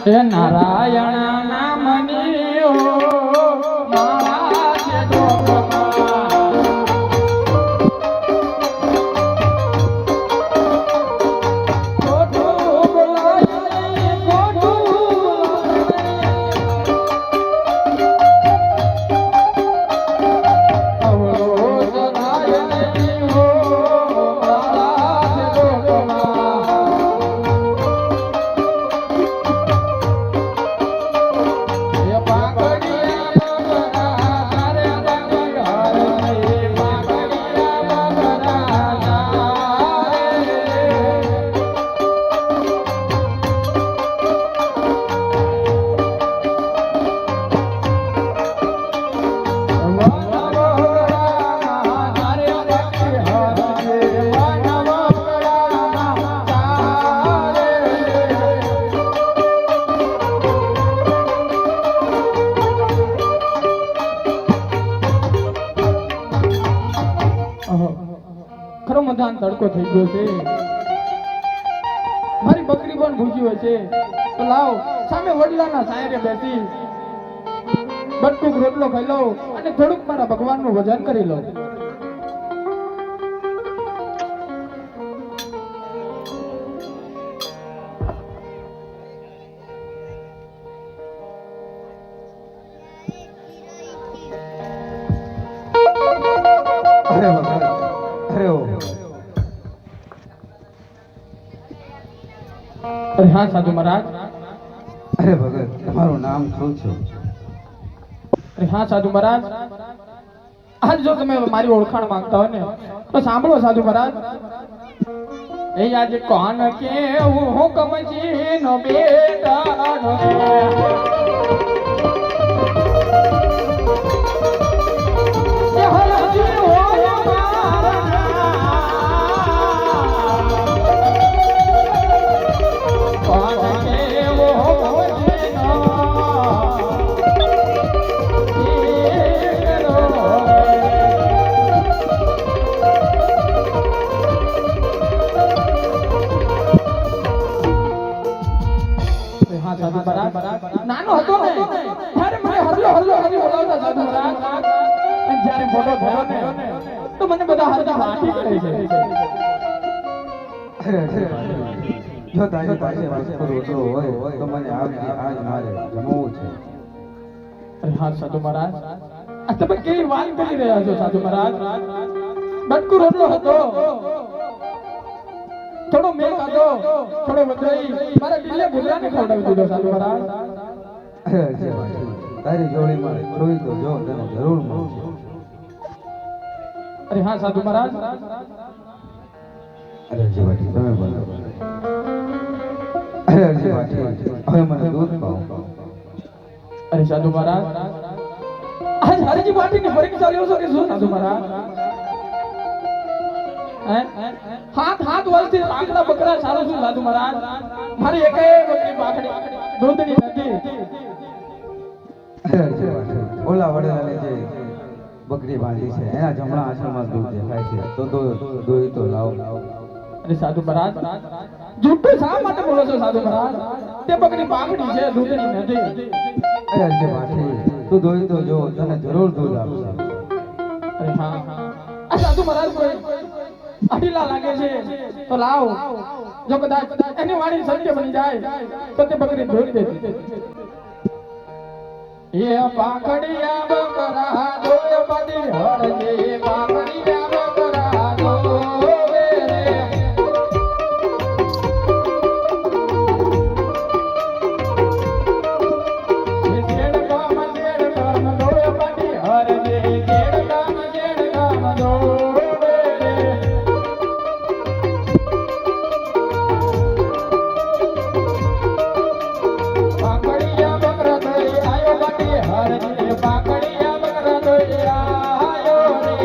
હે નારાયણ નામની ઓ મારા છે ખરમધાન તડકો થઈ ગયો છે, મારી બકરી પણ ભૂખી હોય છે, તો લાવ સામે વડલાના સાયરે બેસી બટકુક રોટલો ખાઈ લઉં અને થોડુંક મારા ભગવાનનું ભજન કરી લઉં. અરે હા સાધુ મહારાજ. અરે ભગત, તમારું નામ શું છે? અરે હા સાધુ મહારાજ, આજ જો તમે મારી ઓળખાણ માંગતા હોય ને તો સાંભળો સાધુ મહારાજ. એ આજે કોણ કે હું કમજી નો બેટા નાનો હતો ને ત્યારે મને હરલો બોલાવતા સાધુ મહારાજ, અને જ્યારે મોટો થયો ને તો મને બધા હરતા હાથી કહે છે. જો તારી પાસે રોટલો હોય તો મને આજ મારે જમવું છે. અરે હા સાધુ મહારાજ, આ તમે કેવી વાત કરી રહ્યા છો સાધુ મહારાજ? બટકુ રોટલો હતો, થોડો મેં ખાધો, થોડો વધારી મારા દિલે ગુજરાને ખવડાવી દીધો સાધુ મહારાજ. તારી જોડીમાં જોઈ તો જો તને જરૂર મળશે. અરે હા સાધુ મહારાજ. અરે જીવાજી તમે બોલો. અરે જીવાજી હવે મને દૂધ પાઓ. અરે સાધુ મહારાજ, આજ હરજી વાટીની પરીક્ષા લ્યો છો કે શું સાધુ મહારાજ? હાથ વર્ષથી આંકડા બકરા સારું છું સાધુ મહારાજ, મારી એકેય બકરી પાકડી દૂધની નથી. ઓલા વડેલાને જે બકરી બાંધી છે એના જમણા આશ્રમમાં દૂધ દેખાય છે, તો દોઈ તો લાવો. અરે સાધુ મહારાજ, જૂઠું શા માટે બોલો છો સાધુ મહારાજ? તે બકરી પાકડી છે, દૂધની નથી. અરે જે બાકી તું દોઈ તો જો તને જરૂર દૂધ આપશે. અરે હા આ સાધુ મહારાજ કોઈ અઢીલા લાગે છે તો લાવ, જો કદાચ એની વાણી સત્ય બની જાય તો તે બકરી દોઈ દેતી. એ પાકડિયા બકરા દોય બડી હરજે, પાકડિયા બકરા દોય રે. જેડ કામ દોય બડી હરજે, જેડ કામ દોય રે. પાકડિયા બકરા દોય આયો બડી હરજે, પાકડિયા બકરા દોય આયો રે.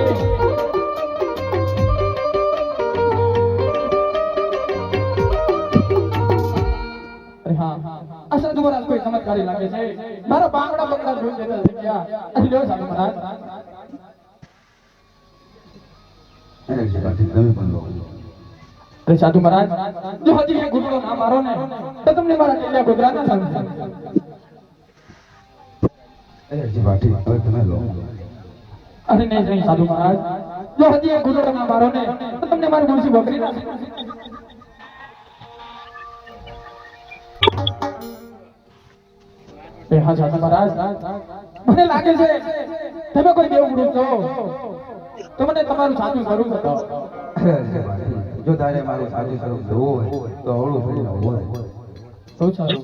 હા આ સાધુ મહારાજ કોઈ ચમત્કારી લાગે છે. મારા બાંગડા બકરા જોઈ દેતા થઈ ગયા. અહીં લ્યો સાધુ મહારાજ. અરે જીવાજી તમે પણ બોલો. અરે સાધુ મહારાજ, જો હજી એક ઘૂંટડો ના મારો ને તો તમને મારા ટેલિયા ગોદરા ના સમજે. અરે જી બાટી હવે તમે લો. અરે નહીં નહીં સાધુ મહારાજ, જો હજી એક ઘૂંટડો ના મારો ને તો તમને મારી મુનસી બકરી ના સમજે. એ હા સાધુ મહારાજ, મને લાગે છે તમે કોઈ દેવ પુરુષ છો તો મને તમારું સાચું સ્વરૂપ બતાવો. અરે જી બાટી, જો તારે મારું સાચું સ્વરૂપ જોવું હોય તો અવળું થોડું હોય. બહુ સારું.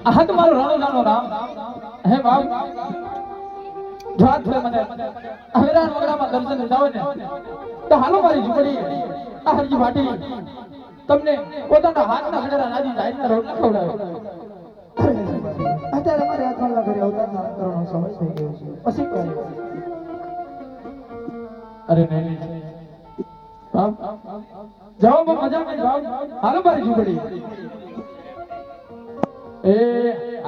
આ તમારો રાણો રામ હે બાપ જાત છે મને હવેરાન વગડામાં દર્શન લીધા હોય ને તો હાલો મારી ઝૂંપડી આ હરજી ભાટી તમને પોતાના હાથના ગળેરા નાજી જાયના રોટલા ખવડાવે. અત્યારે મારે આત્માના ઘરે અવતારના કરવાનો સમય થઈ ગયો છે. પછી ક્યારે? અરે નહીં બાપ જાઓ બહુ મજા નહીં બાપ હાલો મારી ઝૂંપડી. એ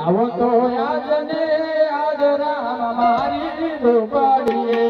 આવો તો યાદ ને યાદ રામ મારી ઝૂંપડીએ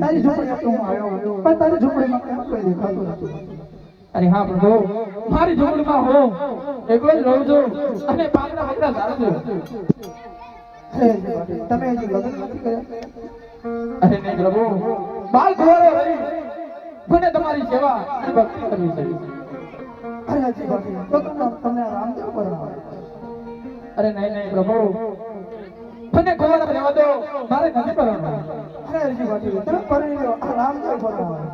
તારી ઝૂંપડી તો હું આવ્યો પણ તારી ઝૂંપડીમાં કેમ કોઈ દેખાતું નથી? અરે હા પ્રભુ મારી ઝૂંપડીમાં હો એકલો જ રહું છું અને પાકના બકરા ઝાડું છું. હે જીવાજી, તમે હજી લગ્ન નથી કર્યા? અરે નહીં પ્રભુ બાલ કુંવારો રહી મને તમારી સેવા અને ભક્તિ કરવી છે. અરે જીવાજી, તો તમને રામદેવ પરણાવે. અરે નહીં પ્રભુ મને કુંવારા રહેવા દો મારે નથી પરણવું. અરે જીવાજી, તમે પરણી લો, આ રામદેવ પરણાવે.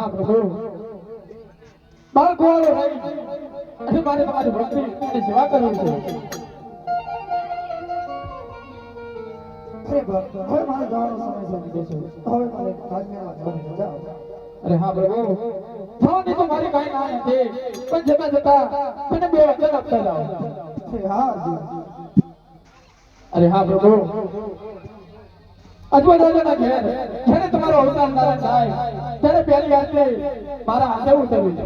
હા પ્રભુ બાળકો રહી અને મારે તમારી ભક્તિ અને સેવા કરવી છે. અરે બાપ, હવે મારે જવાનો સમય થઈ ગયો છે. હવે મારે રાજ્યમાં જવાની રજા આવશે. અરે હા પ્રભુ થવાની તો મારી કાંઈ ના નથી, પણ જતા જતા મને 2 વચન આપતા જાઓ. અરે હા જી. અરે હા પ્રભુ અજવા રાજાના ઘેર જ્યારે તમારો અવતાર ધારણ થાય ત્યારે પહેલી આરતી મારા હાથે ઉતરવી છે.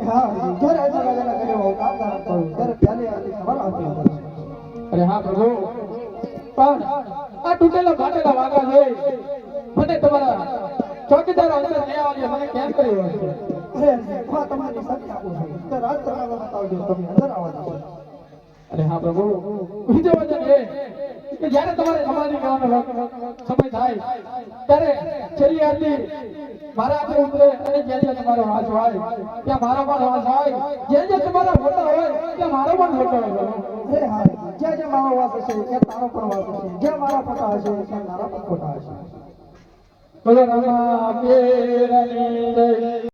હા જી. જ્યારે આજે રાજાના ઘરે હું કામ ધારણ કરું ત્યારે પહેલી આરતી તમારા હાથે ઉતરશે. અરે હા પ્રભુ પણ આ તૂટેલા ફાટેલા વાગા જોઈ મને તમારા ચોકીદાર અંદર નહીં આવવા મને કેમ કર્યો હશે? અરે હા તમારી સત્ય આપું છું તો રાજ દરવાજા બતાવજો તમે અંદર આવવા દેશો. અરે હા પ્રભુ બીજો વચન એ કે જ્યારે તમારે સમાધિ કરવાનો સમય થાય ત્યારે છેલ્લી આરતી મારા હાથે ઉતરે અને જ્યાં જ્યાં તમારો વાસ હોય ત્યાં મારો પણ વાસ હોય, જ્યાં જ્યાં તમારા ફોટા હોય ત્યાં મારો પણ ફોટો હોય. અરે હા જ્યાં જ્યાં મારો વાસ હશે ત્યાં તારો પણ વાસ હશે, જ્યાં મારા ફોટા હશે ત્યાં તારા પણ ફોટા હશે. બોલો રામા પીરની જય.